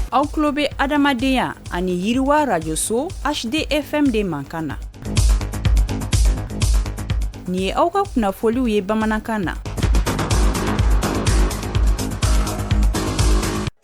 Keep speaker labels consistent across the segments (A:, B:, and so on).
A: Aw tulo bɛ adamadenya ani yiriwa rajoso HDFM de mankan na. Nin ye aw ka kunnafoliw ye bamanankan na.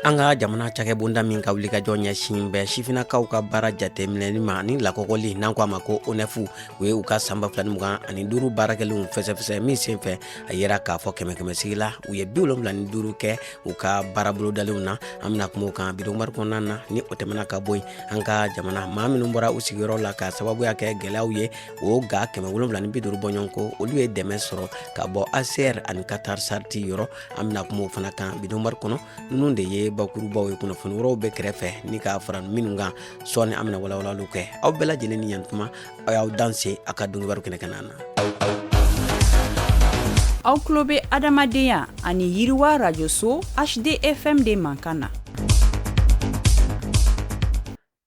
B: An ka jamana cakɛbonda min ka wuli ka jɔ ɲɛsin bɛ sifinakaw ka baara jateminɛli ma ni lakɔkɔli n'an ko a ma ko ONEF o ye u ka san 2025 baarakɛlenw fɛsɛfɛsɛ min sen fɛ a yera k'a fɔ kɛmɛ la u ye 75 kɛ u ka baarabolodalenw na. An bɛna kuma o kan bidonbari kɔnɔna na ni o tɛmɛna ka bɔ yen an ka jamana maa minnu bɔra u sigiyɔrɔ la ka sababuya kɛ gɛlɛyaw ye o ga 750 bɔɲɔgɔnko olu ye dɛmɛ sɔrɔ ka bɔ ACR ani Qatar Sarti yɔrɔ. An bɛna kuma o fana kan bidonbari kɔnɔ ninnu de ye bakurubaw ye kunnafoni wɛrɛw bɛ kɛrɛfɛ ni ka fara minnu kan sɔɔni an bɛna walawalaliw kɛ. Aw bɛɛ lajɛlen ni yantuma aw y'aw danse a ka dɔnkibaru kɛnɛ na.
A: Aw tulo bɛ adamadenya ani yiriwa rajoso HDFM de mankan na.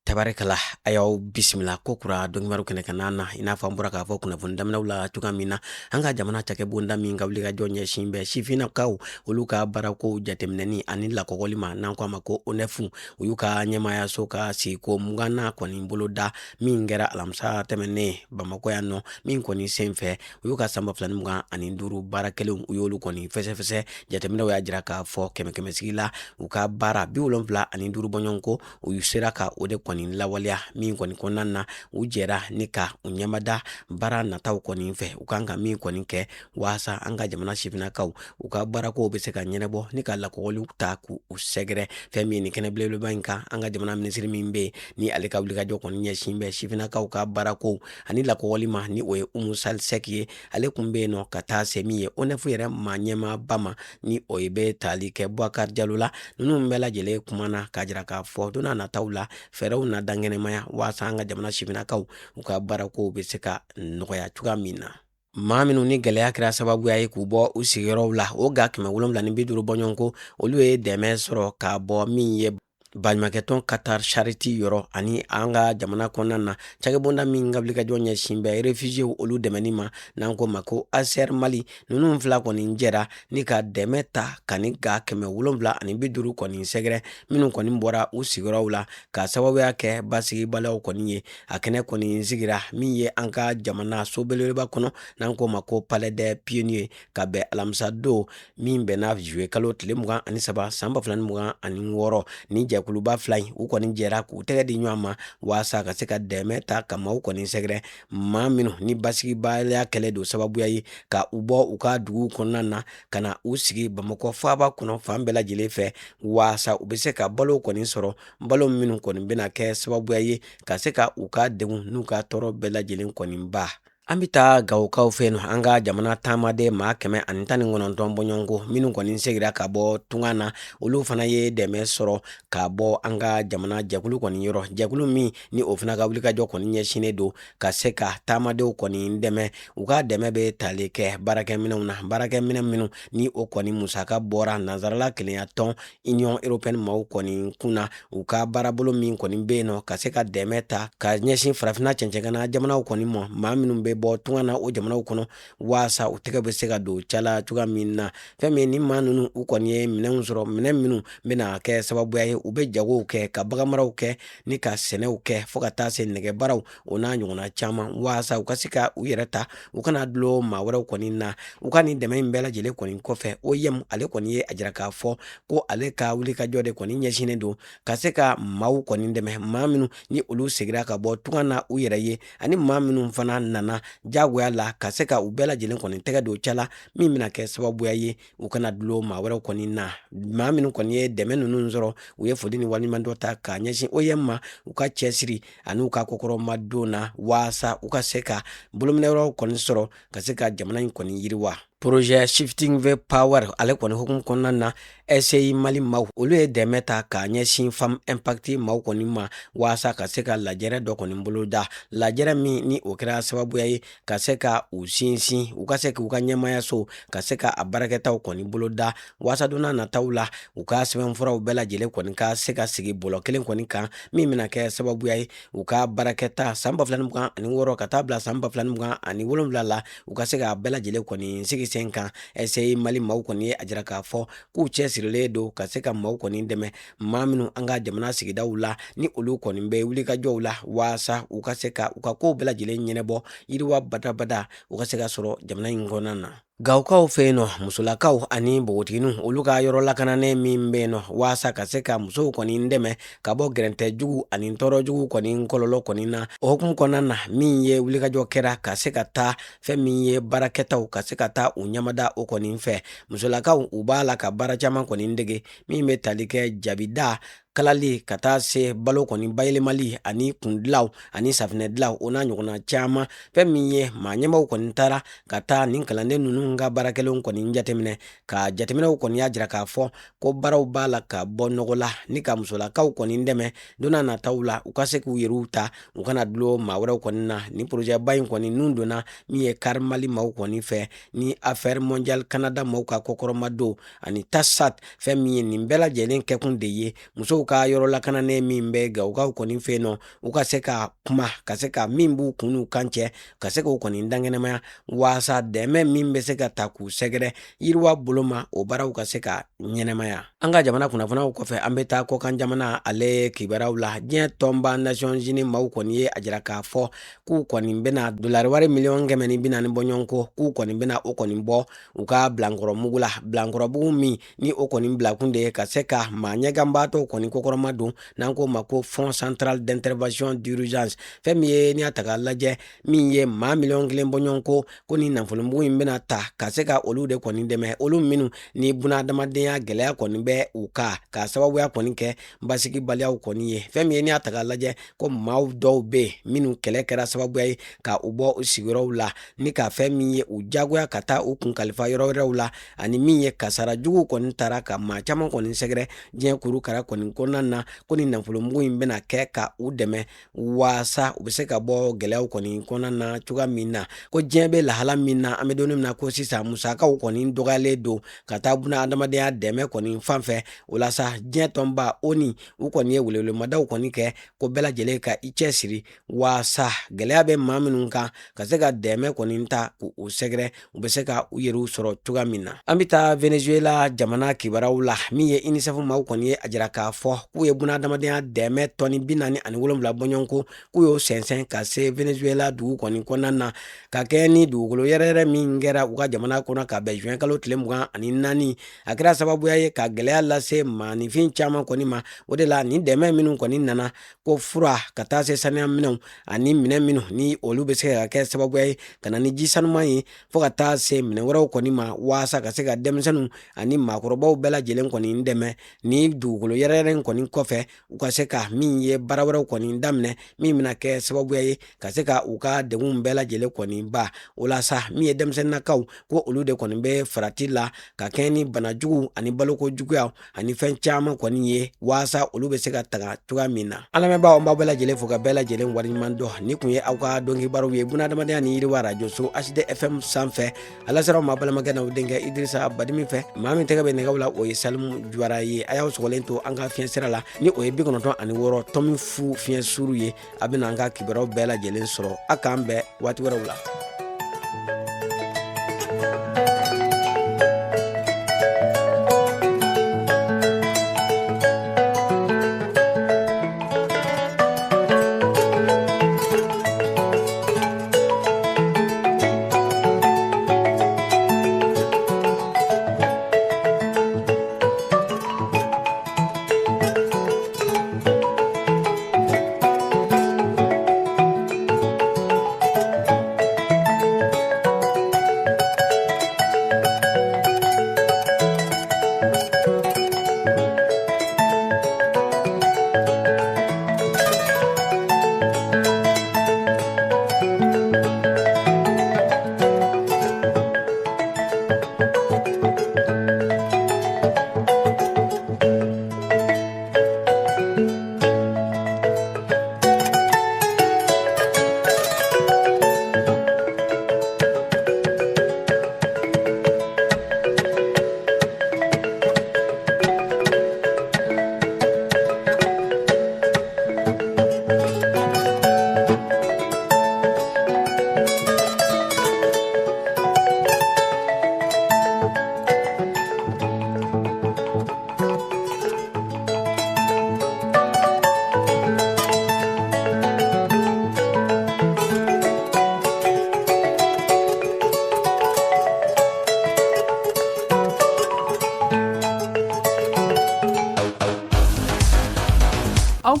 B: Tabarikala a y'aw bisimila ko kura dɔnkibaru kɛnɛ na i n'a fɔ an bɔra k'a fɔ kunnafoni daminɛw la cogoya min na an ka jamana cakɛbonda min ka wuli ka jɔ ɲɛsin bɛ sifinnakaw olu ka baarakow jateminɛni ani lakɔkɔli ma n'an ko a ma ko ONEF u y'u ka ɲɛmayaso ka sigiko 20 kɔni bolo da min kɛra alamisa tɛmɛnen Bamakɔ yan nɔ min kɔni sen fɛ u y'u ka san 2025 baarakɛlenw u y'olu kɔni fɛsɛfɛsɛ. Jateminɛw y'a jira k'a fɔ kɛmɛ la u ka baara 75 bɔɲɔgɔnko u sera ka o de kɔni lawaleya min kɔni kɔnɔna na u jɛra ni ka u ɲɛmada baara nataw kɔni fɛ u kan ka min kɔni kɛ waasa an ka jamana sifinnakaw u ka baarakow bɛ se ka ɲɛnabɔ ni ka lakɔkɔliw ta k'u sɛgɛrɛ. Fɛn min ni kɛnɛ belebeleba in kan an ka jamana minisiri min bɛ ni ale ka wulikajɔ kɔni ɲɛsin bɛ sifinnakaw ka baarakow ani lakɔkɔli ma ni o ye Umu Salisɛki ye. Ale kun bɛ yen nɔ ka taa se min ye ONEF yɛrɛ maa ɲɛmaaba ma ni o ye bɛ tali kɛ Bubakari Jalo la. Ninnu bɛɛ lajɛlen kumana k'a jira k'a fɔ don n'a nataw la fɛɛrɛw na dangɛnɛmaya waasa an ka jamana sifinnakaw u ka baarakow bɛ se ka nɔgɔya cogoya min na. Maa minnu ni gɛlɛya kɛra sababuya ye k'u bɔ u sigiyɔrɔw la o ga 750 bɔɲɔgɔnko olu ye dɛmɛ sɔrɔ k'a bɔ min ye baɲumankɛtɔn Qatar Charity yɔrɔ ani an ka jamana kɔnɔna na cakɛbonda min ka wuli ka jɔ ɲɛsin bɛ réfugiés olu dɛmɛni ma n'an ko ma ko ACR Mali. Ninnu fila kɔni jɛra ni ka dɛmɛ ta ka ni ga 750 kɔni sɛgɛrɛ minnu kɔni bɔra u sigiyɔrɔw la ka sababuya kɛ basigibaliyaw kɔni ye. A kɛnɛ kɔni sigira min ye an ka jamana so belebeleba kɔnɔ n'an ko ma ko Palais des Pionniers ka bɛn alamisa don min bɛnna juillet kalo tile 23 san 2026 ni jɛkuluba fila in u kɔni jɛra k'u tɛgɛ di ɲɔgɔn ma waasa ka se ka dɛmɛ ta ka maaw kɔni sɛgɛrɛ maa minnu ni basigibaliya kɛlɛ don sababuya ye ka u bɔ u ka duguw kɔnɔna na ka na u sigi Bamakɔ faaba kɔnɔ fan bɛɛ lajɛlen fɛ waasa u bɛ se ka balo kɔni sɔrɔ balo minnu kɔni bɛna kɛ sababuya ye ka se ka u ka degun n'u ka tɔɔrɔ bɛɛ lajɛlen kɔni ba. An bɛ taa Gawokaw fɛ yen nɔ an ka jamana taamaden maa 119 bɔɲɔgɔnko minnu kɔni segira ka bɔ tunga na olu fana ye dɛmɛ sɔrɔ ka bɔ an ka jamana jɛkulu kɔni yɔrɔ jɛkulu min ni o fana ka wulikajɔ kɔni ɲɛsinnen don ka se ka taamadenw kɔni dɛmɛ u ka dɛmɛ bɛ tali kɛ baarakɛminɛnw na baarakɛminɛn minnu ni o kɔni musaka bɔra nansarala kelenya tɔn Union Européenne maaw kɔni kunna u ka baarabolo min kɔni bɛ yen nɔ ka se ka dɛmɛ ta ka ɲɛsin farafinna cɛncɛngana jamanaw kɔni ma maa minnu bɛ bɔ tunga na o jamanaw kɔnɔ waasa u tɛgɛ bɛ se ka don cala cogoya min na. Fɛn min ni maa ninnu u kɔni ye minɛnw sɔrɔ minɛn minnu bɛna kɛ sababuya ye u bɛ jagow kɛ ka baganmaraw kɛ ni ka sɛnɛw kɛ fo ka taa se nɛgɛbaaraw o n'a ɲɔgɔnna caman waasa u ka se ka u yɛrɛ ta u kana dulon maa wɛrɛw kɔni na. U ka nin dɛmɛ in bɛɛ lajɛlen kɔni kɔfɛ OIM ale kɔni ye a jira k'a fɔ ko ale ka wulikajɔ de kɔni ɲɛsinnen don ka se ka maaw kɔni dɛmɛ maa minnu ni olu segira ka bɔ tunga na u yɛrɛ ye ani maa minnu fana nana jagoya la ka se ka u bɛɛ lajɛlen kɔni tɛgɛ don cala min bɛna kɛ sababuya ye u kana dulon maa wɛrɛw kɔni na. Maa minnu kɔni ye dɛmɛ ninnu sɔrɔ u ye foli ni waliɲumandɔ ta k'a ɲɛsin OIM ma u ka cɛsiri ani u ka kokɔrɔmadon na waasa u ka se ka bolominɛyɔrɔw kɔni sɔrɔ ka se ka jamana in kɔni yiriwa. Projet Shifting the Power ale kɔni hukumu kɔnɔna na SCI Mali maaw olu ye dɛmɛ ta k'a ɲɛsin Femme Impact maaw kɔni ma waasa ka se ka lajɛrɛ dɔ kɔni bolo da lajɛrɛ min ni o kɛra sababuya ye ka se ka u sinsin u ka se k'u ka ɲɛmayaso ka se ka a baarakɛtaw kɔni bolo da waasa don n'a nataw la u ka sɛbɛnfuraw bɛɛ lajɛlen kɔni ka se ka sigi bɔlɔ kelen kɔni kan min bɛna kɛ sababuya ye u ka baarakɛta san 2026 ka taa bila san 2027 la u ka se ka bɛɛ lajɛlen kɔni sigi sen kan ese Mali maaw kɔni ye a jira k'a fɔ k'u cɛsirilen don ka se ka maaw kɔni dɛmɛ maa minnu an ka jamana sigidaw la ni olu kɔni bɛ wulikajɔw la waasa u ka se ka u ka kow bɛɛ lajɛlen ɲɛnɛbɔ yiriwa badabada u ka se ka sɔrɔ jamana in kɔnɔna na. Gawukaw fɛ yen nɔ musolakaw ani npogotigininw olu ka yɔrɔ lakananen min bɛ yen nɔ waasa ka se ka musow kɔni dɛmɛ ka bɔ gɛrɛntɛ jugu ani tɔɔrɔ jugu kɔni kɔlɔlɔ kɔni na o hukumu kɔnɔna na min ye wulikajɔ kɛra ka se ka taa fɛn min ye baarakɛtaw ka se ka taa u ɲamada o kɔni fɛ musolakaw u b'a la ka baara caman kɔni dege min bɛ tali kɛ jabida kalali ka taa se balo kɔni bayɛlɛmali ani kundilaw ani safinɛ dilaw o n'a ɲɔgɔnna caman fɛn min ye maa ɲɛmaw kɔni taara ka taa nin kalanden ninnu ka baarakɛlenw kɔni jateminɛ ka jateminɛw kɔni y'a jira k'a fɔ ko baaraw b'a la ka bɔ nɔgɔ la ni ka musolakaw kɔni dɛmɛ don n'a nataw la u ka se k'u yɛrɛw ta u kana dulon maa wɛrɛw kɔni na ni porojɛba in kɔni nun donna min ye kari Mali maaw kɔni fɛ ni affaire mondiale Canada maaw ka kɔkɔrɔma don ani TASAT fɛn min ye nin bɛɛ lajɛlen kɛkun de ye musow ka yɔrɔ lakananen min bɛ Gawukaw kɔni fɛ yen nɔ u ka se ka kuma ka se ka min b'u kun n'u kan cɛ ka se k'o kɔni dankɛnɛmaya waasa dɛmɛ min bɛ se ka ta k'u sɛgɛrɛ yiriwa bolo ma o baaraw ka se ka ɲɛnɛmaya. An ka jamana kunnafoniyaw kɔfɛ an bɛ taa kɔkan jamana ale kibaruyaw la diɲɛ tɔnba Nations Unies maaw kɔni ye a jira k'a fɔ k'u kɔni bɛna dolari wari miliyɔn 140 bɔ ɲɔgɔn kɔ k'u kɔni bɛna o kɔni bɔ u ka bilankɔrɔmugu la bilankɔrɔmugu min ni o kɔni bilakun de ye ka se ka maa ɲɛganbaatɔw kɔni kɔkɔrɔma don n'an ko ma ko Fonds Central d'Intervention d'Urgence fɛn min ye n'i y'a ta k'a lajɛ min ye maa miliyɔn 1 bɔ ɲɔgɔn ko ni nafolomugu in bɛna ta ka se ka olu de kɔni dɛmɛ olu minnu ni bunadamadenya gɛlɛya kɔni bɛ u ka sababuya kɔni kɛ basigibaliyaw kɔni ye fɛn min ye n'i y'a ta k'a lajɛ ko maaw dɔw bɛ yen minnu kɛlɛ kɛra sababuya ye ka u bɔ u sigiyɔrɔw la ni ka fɛn min ye u jagoya ka taa u kun kalifa yɔrɔ wɛrɛw la ani min ye kasara jugu kɔni taara ka maa caman kɔni sɛgɛrɛ diɲɛ kurukara kɔni kɔnɔna na ko ni nafolomugu in bɛna kɛ ka u dɛmɛ waasa u bɛ se ka bɔ gɛlɛyaw kɔni kɔnɔna na cogoya min na ko diɲɛ bɛ lahala min na an bɛ don min na ko sisan musakaw kɔni dɔgɔyalen don ka taa buna adamadenya dɛmɛ kɔni fan fɛ o la sa diɲɛ tɔnba ONU u kɔni ye welewelemadaw kɔni kɛ ko bɛɛ lajɛlen ka i cɛsiri waasa gɛlɛya bɛ maa minnu kan ka se ka dɛmɛ kɔni ta k'u sɛgɛrɛ u bɛ se ka u yɛrɛw sɔrɔ cogoya min na. An bɛ taa Venezuela jamana kibaruyaw la min ye UNICEF maaw kɔni ye a jira k'a fɔ k'u ye buna adamadenya dɛmɛ tɔni 47 bɔ ɲɔgɔn kɔ k'u y'o sɛnsɛn ka se Venezuela dugu kɔni kɔnɔna na ka kɛ ni dugukolo yɛrɛyɛrɛ min kɛra u ka jamana kɔnɔ ka bɛn juin kalo tile 24 a kɛra sababuya ye ka gɛlɛya lase maanifin caman kɔni ma o de la ni dɛmɛ minnu kɔni nana ko fura ka taa se saniya minɛnw ani minɛn minnu ni olu bɛ se ka kɛ sababuya ye ka na ni ji sanuman ye fo ka taa se minɛn wɛrɛw kɔni ma waasa ka se ka denmisɛnninw ani maakɔrɔbaw bɛɛ lajɛlen kɔni dɛmɛ ni dugukolo yɛrɛyɛrɛ in kɔni kɔfɛ u ka se ka min ye baara wɛrɛw kɔni daminɛ min bɛna kɛ sababuya ye ka se ka u ka degun bɛɛ lajɛlen kɔni ba o la sa min ye denmisɛnninnakaw ko olu de kɔni bɛ farati la ka kɛ ni banajugu ani baloko juguya ani fɛn caman kɔni ye waasa olu bɛ se ka taga cogoya min na. An lamɛnbaaw an b'aw bɛɛ lajɛlen fo ka bɛɛ lajɛlen wariɲuman dɔn ni kun ye aw ka dɔnkibaaraw ye bunadamadenya ni yiriwa radio so HDFM sanfɛ ala sera ma balimakɛ n'aw denkɛ Idrissa Badimi fɛ maa min tɛgɛ bɛ nɛgɛw la o ye Salimu Jwara ye a y'aw sɔgɔlen to an ka fiɲɛ sira la ni o ye 96 tɔmi fu fiɲɛ suru ye a bɛna an ka kibaruyaw bɛɛ lajɛlen sɔrɔ a k'an bɛɛ waati wɛrɛw la.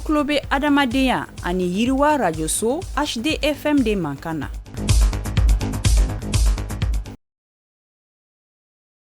A: tulo bɛ adamadenya ani yiriwa rajoso HDFM de mankan na.